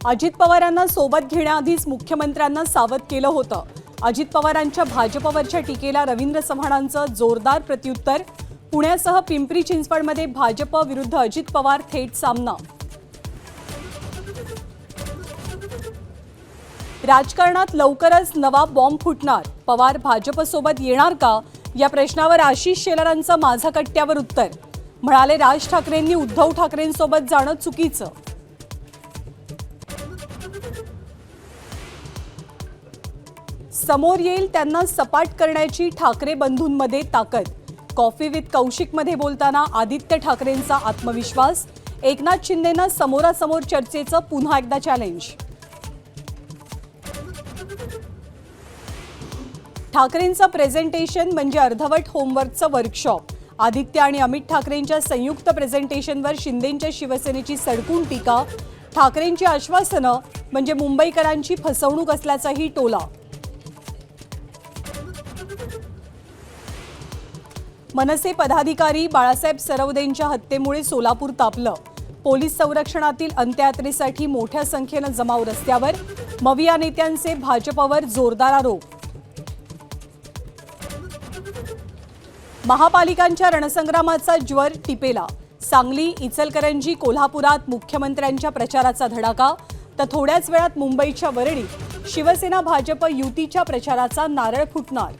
अजित पवारांना सोबत घेण्याआधीच मुख्यमंत्र्यांना सावध केलं होतं। अजित पवारांच्या भाजपवरच्या टीकेला रवींद्र चव्हाणांचं जोरदार प्रत्युत्तर। पुण्यासह पिंपरी चिंचवडमध्ये भाजप विरुद्ध अजित पवार थेट सामना। राजकारणात लवकरच नवा बॉम्ब फुटणार। पवार भाजपसोबत येणार का या प्रश्नावर आशिष शेलारांचं माझा कट्ट्यावर उत्तर। म्हणाले, राज ठाकरेंनी उद्धव ठाकरेंसोबत जाणं चुकीचं। समोर येईल त्यांना सपाट करण्याची ठाकरे बंधूंमध्ये ताकद। कॉफी विथ कौशिकमध्ये बोलताना आदित्य ठाकरेंचा आत्मविश्वास। एकनाथ शिंदेंना समोरासमोर चर्चेचं पुन्हा एकदा चॅलेंज। ठाकरेंचं प्रेझेंटेशन म्हणजे अर्धवट होमवर्कचं वर्कशॉप। आदित्य आणि अमित ठाकरेंच्या संयुक्त प्रेझेंटेशनवर शिंदेंच्या शिवसेनेची सडकून टीका। ठाकरेंची आश्वासनं म्हणजे मुंबईकरांची फसवणूक असल्याचाही टोला। मनसे पदाधिकारी बाळासाहेब सरवदेंच्या हत्येमुळे सोलापूर तापलं। पोलीस संरक्षणातील अंत्ययात्रेसाठी मोठ्या संख्येनं जमाव रस्त्यावर। मविया नेत्यांचे भाजपवर जोरदार आरोप। महापालिकांच्या रणसंग्रामाचा ज्वर टिपेला। सांगली, इचलकरंजी, कोल्हापुरात मुख्यमंत्र्यांच्या प्रचाराचा धडाका। तर थोड्याच वेळात मुंबईच्या वरळीत शिवसेना भाजप युतीच्या प्रचाराचा नारळ फुटणार।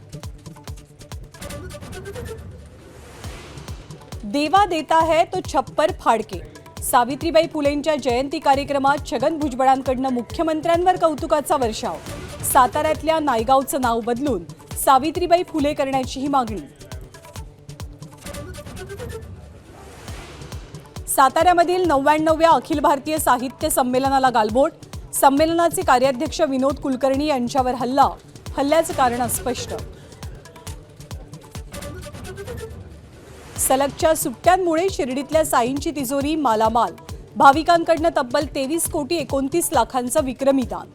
देवा देता है तो छप्पर फाडके। सावित्रीबाई फुलेंच्या जयंती कार्यक्रमात छगन भुजबळांकडून मुख्यमंत्र्यांवर कौतुकाचा वर्षाव। साताऱ्यातल्या नायगावचं नाव बदलून सावित्रीबाई फुले करण्याचीही मागणी। साताऱ्यामधील 99व्या अखिल भारतीय साहित्य संमेलनाला गालबोट। संमेलनाचे कार्याध्यक्ष विनोद कुलकर्णी यांच्यावर हल्ला। हल्ल्याचं कारण अस्पष्ट। सलगच्या सुट्ट्यांमुळे शिर्डीतल्या साईंची तिजोरी मालामाल। भाविकांकडून तब्बल 23 कोटी 29 लाखांचं विक्रमी दान।